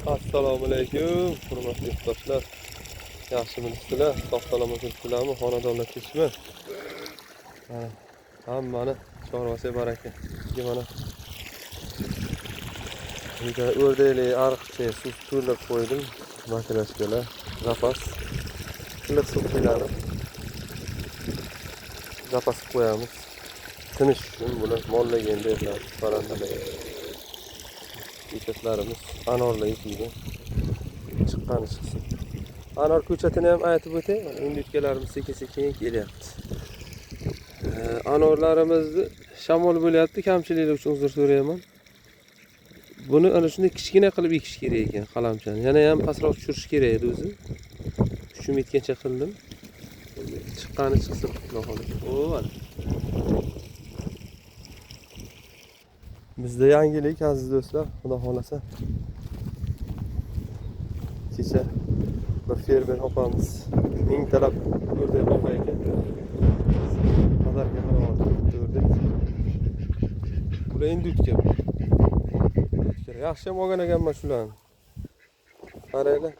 Assalomu alaykum, hurmatli yurtdoshlar. Yaxshimisizlar? Sog' salomat turibsizlarmi? Xonadonlar tinchmi? Hammani chorvasiga baraka. Mana uyda o'rdakli ariqcha suv to'lab qo'ydim. Makrashkalar, zapas. Iliq suv quyiladi. Zapas qo'yamiz. Tinish uchun bular mollagan derlar, parandalar. Ko'chatlarimiz anorlar ekilgan. Chiqqani chiqsin. Anor ko'chatini ham aytib o'tay. Inditkalarimiz sekin-sekin kelyapti. Anorlarimizni shamol bo'lyapti, kamchiliklar uchun uzr so'rayman. Buni ana shunday kichkina qilib ekish kerak ekan, qalamchani. Yana ham pastroq tushirish kerak edi o'zi. Kuchim yetgancha qildim. Chiqqani chiqsin, xudo xolasa. Mana. Bizda yangilik aziz do'stlar, xudo xolasa. Kecha bir fermer opamiz mingtalab o'rdak boqar ekan. Pazarga qarab o'rdak. Bular endi o'tgan. Yaxshi ham olgan ekanman shularni. Qaranglar.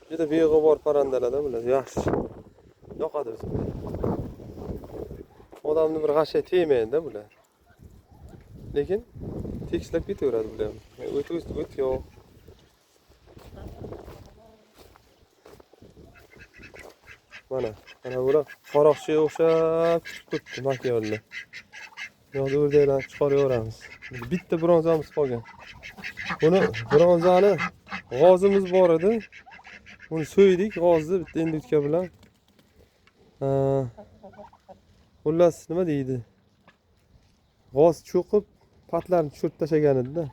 Juda beg'ubor parandalarda bular, yaxshi. Yoqadi bizga. Odamni bir g'ashay tegmaydi bular. Lekin tekishlab ketaveradi bular. O't yo'q. Mana bular qaroqchiga o'xshab chiqibdi makiyonlar. Yo'q, o'rdaklarni chiqaraveramiz. Bitta bronzamiz qolgan. Buni bronzani g'ozimiz bor edi. Uni so'ydik, g'ozni bitta endutka bilan. Xullas, nima deydi? G'oz cho'qib, patlarni tushirib tashagan edi-da.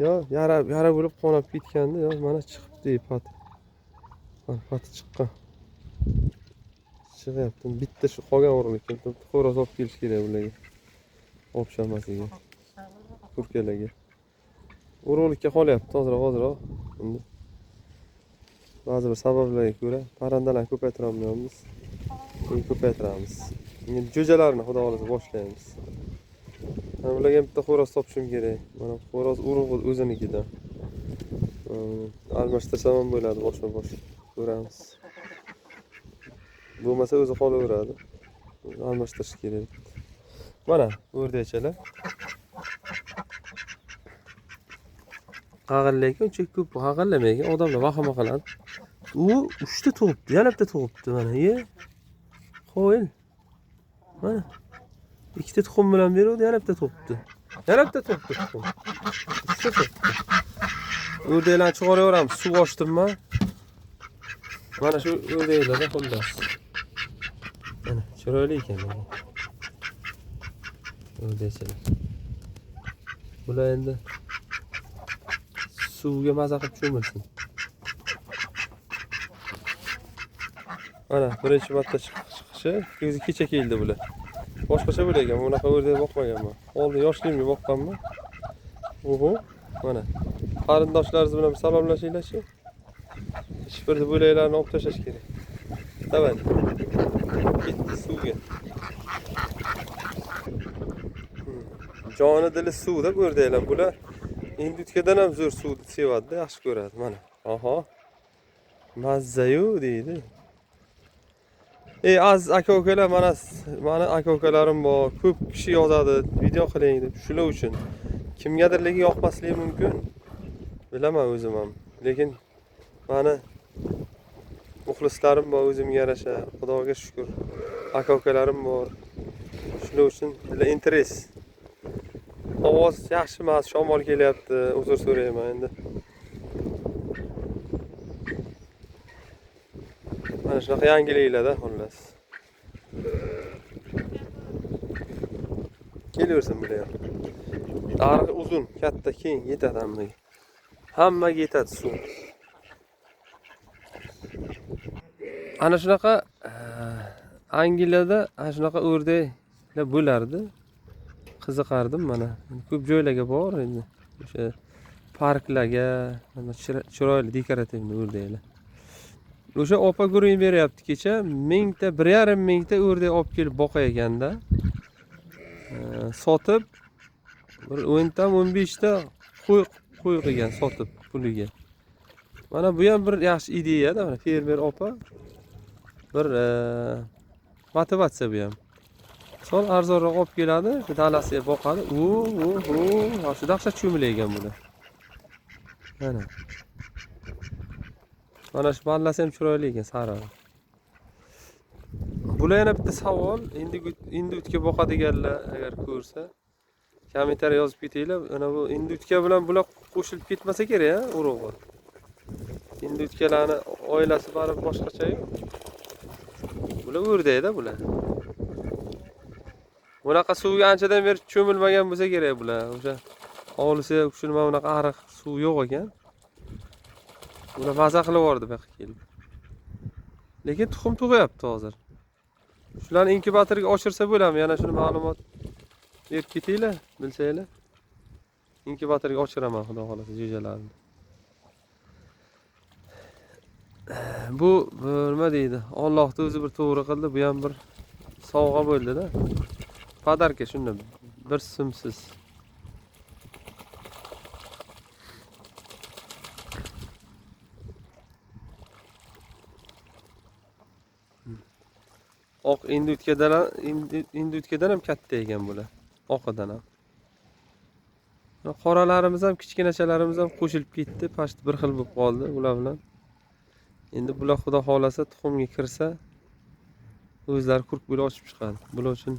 Yo, yara bo'lib qonab ketgandi, yo, mana chiqibdi pat. Pati chiqqan. Chiqyapti. Bitta shu qolgan o'rinlikka xo'roz olib kelish kerak bularga. Opshamasiga. Turkalarga. O'rinlikka qolyapti, hozir. Endi ba'zi bir sabablarga ko'ra parandalarni ko'paytiramiz. Keyin ko'paytiramiz. Endi jo'jalarni xudo xolasa boshlaymiz. Bularga ham bitta xo'roz topishim kerak. Mana xo'roz urug'i o'zinikidan. Almashtirsam ham bo'ladi, boshma-bosh. Ko'ramiz. Bo'lmasa o'zi qolaveradi. Almashtirish kerak. Mana o'rdakchalar. Qag'illaykan, uncha ko'p qag'illamaygan, odamlar vahima qiladi. U 3 ta tug'ibdi, yana bitta tug'ibdi mana. Qo'yil. Mana 2 ta tuxum bilan beruvdi, yana bitta tug'ibdi. Yana bitta tug'ibdi tuxum. 3 ta tug'ibdi. O'rdaklarni chiqaraveramiz, suv ochdimmi? Mana shu o'rdaklarda xullas. Mana chiroyli ekan. O'rdakchalar. Bular endi suvga maza qilib cho'milsin. Mana birinchi marta chiqishi, o'zi kecha keldi bular. Boshqacha bo'lagan, bunaqa o'rdak boqmaganman. Oldin yoshligimda boqqanman. Mana qarindoshlaringiz bilan salomlashinglar-chi. Shifrni bo'laklarni olib tashlash kerak. Davay. Ketdi suvga. Joni dili suvda o'rdaklar bular. Indutkadan ham zo'r suvni sevadi, yaxshi ko'radi. Mana. Mazza-yu deydi. Aziz aka-ukalar, mana aka-ukalarim bor. Ko'p kishi yozadi, video qiling deb. Shular uchun kimgadirligi yoqmasligi mumkin. Bilaman o'zim ham. Lekin mani muxlislarim bor, o'zimga yarasha. Xudoga shukr. Aka-ukalarim bor. Shular uchun interes. Ovoz yaxshi emas, shamol kelyapti. Uzr so'rayman endi. Mana shunaqa yangiliklarda xullas. Kelaversin bular. Ariq uzun, katta, keng yetadi hammaga. Hammaga yetadi suv. Ana shunaqa Angliyada ana shunaqa o'rdaklar bo'lardi. Qiziqardim mana. Ko'p joylarga bor endi. O'sha parklarga, chiroyli dekorativni o'rdaklar. O'sha opa guruh beryapti kecha 1,5 mingta o'rdak olib kelib boqay ekanda. Sotib bir 10 ta 15 ta qo'y qo'y qilgan sotib puliga. Mana bu ham bir yaxshi ideya-da, mana fermer opa bir motivatsiya bu ham. Son arzonroq olib keladi, shu dalasiga boqadi. Shu dahshat cho'milaygan bular. Mana shu mallasi ham chiroyli ekan, sariq. Bular yana bitta savol, endi o'tga boqadiganlar agar ko'rsa, kommentariy yozib ketinglar. Mana bu endi o'tga bilan bular qo'shilib ketmasa kerak, urug'i. Endi o'tkalarni oilasi baribir boshqacha-yu. Bular o'rdakda bular. Bunaqa suvga anchadan beri cho'milmagan bo'lsa kerak bular. O'sha hovlisi kuchilma bunaqa ariq suv yo'q ekan. Bular maza qilib yubordi bu yoqqa kelib. Lekin tuxum tug'yapti hozir. Shularni inkubatorga oshirsa bo'ladimi? Yana shuni ma'lumot berib ketinglar, bilsanglar. Inkubatorga oshiraman, xudo xolasa, jo'jalarni. Bu nima deydi? Allohning o'zi bir to'g'ri qildi, bu ham bir sovg'a bo'ldi-da. Padarka shunda bir so'msiz. Oq indutkadan ham katta ekan bular. Oqidan ham. Qoralarimiz ham, kichkinachalarimiz ham qo'shilib ketdi, past bir xil bo'lib qoldi ular bilan. Endi bular xudo xolasa tuxumga kirsa, o'zlari kurk bo'lib ochib chiqadi. Bular uchun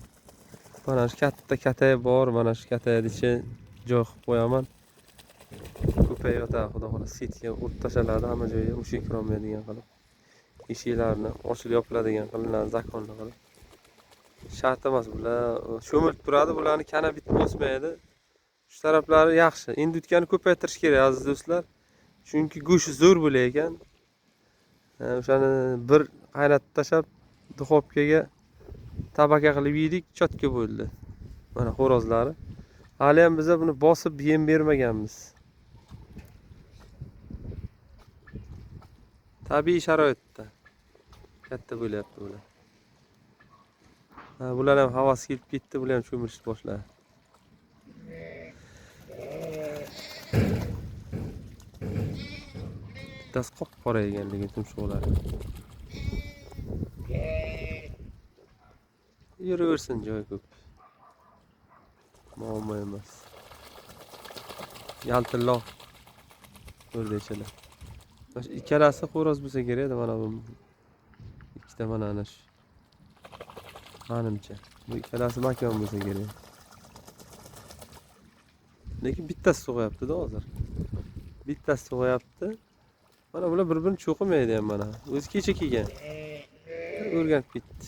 mana shu katta katay bor, mana shu kataydicha joy qilib qo'yaman. Ko'payib yotadi, xudo xolasa sitga urib tashaladi hamma joyga, mushuk kirolmaydigan qilib. Eshiklarni ochilib yopiladigan qilinadi, zakonli qilib. Shart emas bular, cho'milib turadi, bularni kanabit bosmaydi. Shu taraflari yaxshi. Endi o'tkani ko'paytirish kerak aziz do'stlar. Chunki go'shti zo'r bo'lar ekan. O'shani bir qaynatib tashab, duxovkaga tabaka qilib yedik, chotka bo'ldi. Mana xo'rozlari. Hali ham biz buni bosib yem bermaganmiz. Tabiiy sharoitda katta bo'lyapti bular. Bular ham havas kelib ketdi, bular ham cho'milishni boshladi. Bittasi qop-qora ekanligi tumshuqlari. Yuraversin, joy ko'p. Muammo emas. Yaltilloq o'rdakchalar. Mana ikkalasi xo'roz bo'lsa kerak edi, mana bu ikkita mana ana shu. Menimcha, bu ikkalasi makon bo'lsa kerak. Lekin bittasi tug'yapti-da hozir. Bittasi tug'yapti. Mana bular bir-birini cho'qimaydi ham mana. O'zi kecha kelgan. O'rganib ketdi.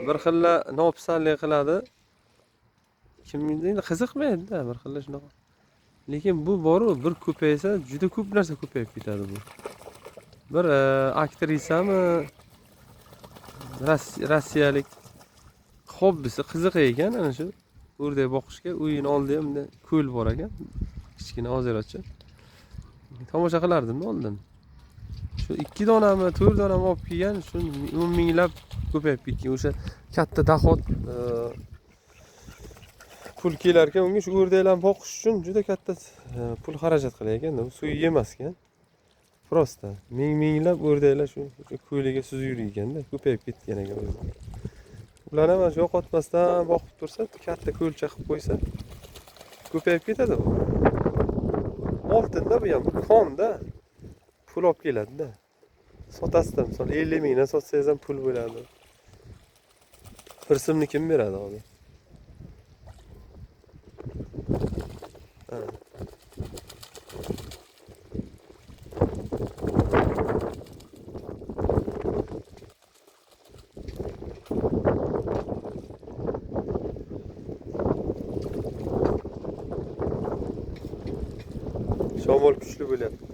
Bir xilla nopisandlik qiladi. Kimga qiziqmaydi-da, bir xilla shunaqa. Lekin bu boru bir ko'paysa, juda ko'p narsa ko'payib ketadi bu. Bir aktrisami, rossiyalik hobbisi qiziq ekan, ana shu o'rdak boqishga, uyini oldida ham ko'l bor ekan, kichkina ozeracha. Tomosha qilardim oldin. Shu 2 donami, 4 donami olib kelgan, shu 10 minglab ko'payib ketgan. O'sha katta dahot pul kelar ekan, unga shu o'rdaklarni boqish uchun juda katta pul xarajat qilar ekan-da, bu suv yemas ekan. Prosta minglab o'rdaklar shu ko'liga suzib yurganda, ko'payib ketgan ekan o'zi. Ularni ham yo'qotmasdan boqib tursa, katta ko'lcha qilib qo'ysa, ko'payib ketadi bu. Oltinda bu ham konda pul olib keladi-da. Sotasizda, misol 50 mingdan sotsangiz ham pul bo'ladi. Bir so'mni kim beradi hozir? Shamol kuchli bo'lyapti.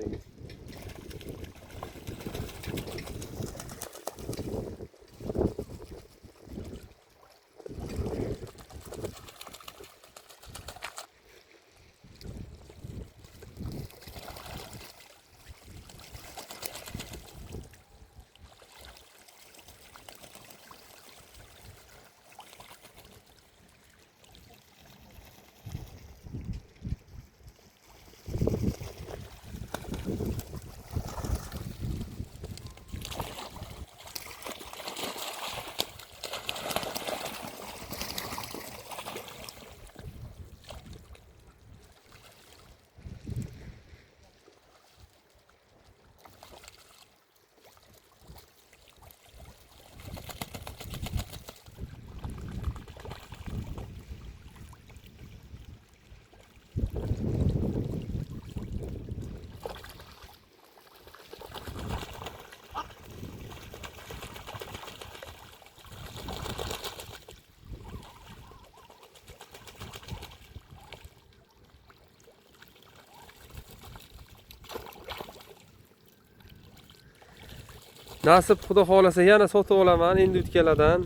Nasib xudo xolasa yana sotib olaman endi o'tkalardan.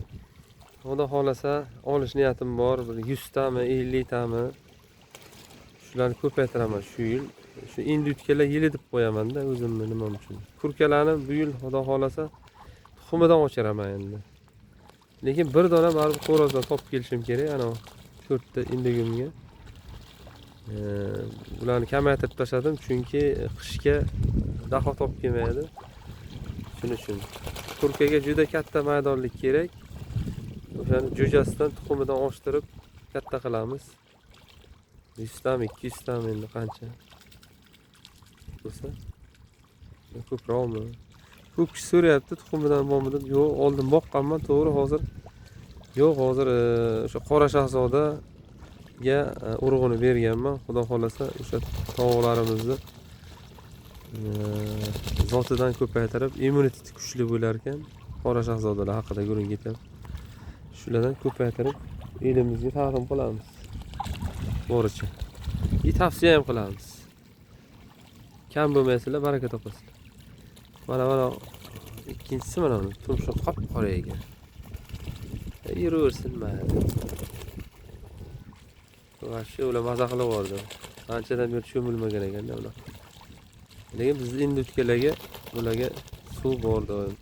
Xudo xolasa olish niyatim bor. Bir 100 tami, 50 tami. Shularni ko'paytiraman shu yil. Shu endi o'tkalar yili deb qo'yaman-da o'zimni nima uchun. Kurkalarni bu yil xudo xolasa tuxumidan ochiraman endi. Lekin bir dona baribir xo'rozdan topib kelishim kerak ana 4 ta indigimga. Bularni kamaytirib tashladim chunki qishga daho topib kelmaydi. Shuning uchun kurkaga juda katta maydonlik kerak. O'shani jo'jasidan tuxumidan ochtirib katta qilamiz. 100 tam, 200 tam endi qancha bo'lsa ko'proqmi? Ko'p kishi so'rayapti tuxumidan bormi deb. Yo'q, oldin boqqanman, to'g'ri hozir. Yo'q, hozir o'sha Qora Shahzodaga urug'ini berganman. Xudo xolasa o'sha tovuqlarimizni zotidan ko'paytirib, immuniteti kuchli bo'lar ekan. Qora Shahzodalar haqida ko'ring ketadi. Shulardan ko'paytirib elimizga taqdim qilamiz. Boricha. Tavsiya ham qilamiz. Kam bo'lmaysizlar, baraka topasizlar. Mana ikkinchisi mana uni tumshuq qop-qora ekan. Yuraversin mayli. Vashi ular maza qilib yubordi. Anchadan beri cho'milmagan ekanda ular. Lekin biz endi o'tkalarga ularga suv bor doim.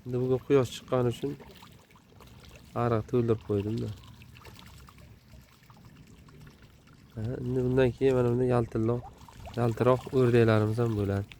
Endi bugun quyosh chiqqani uchun ariq to'ldirib qo'ydim-da. Endi bundan keyin mana bunday yaltiroq o'rdaklarimiz ham bo'ladi.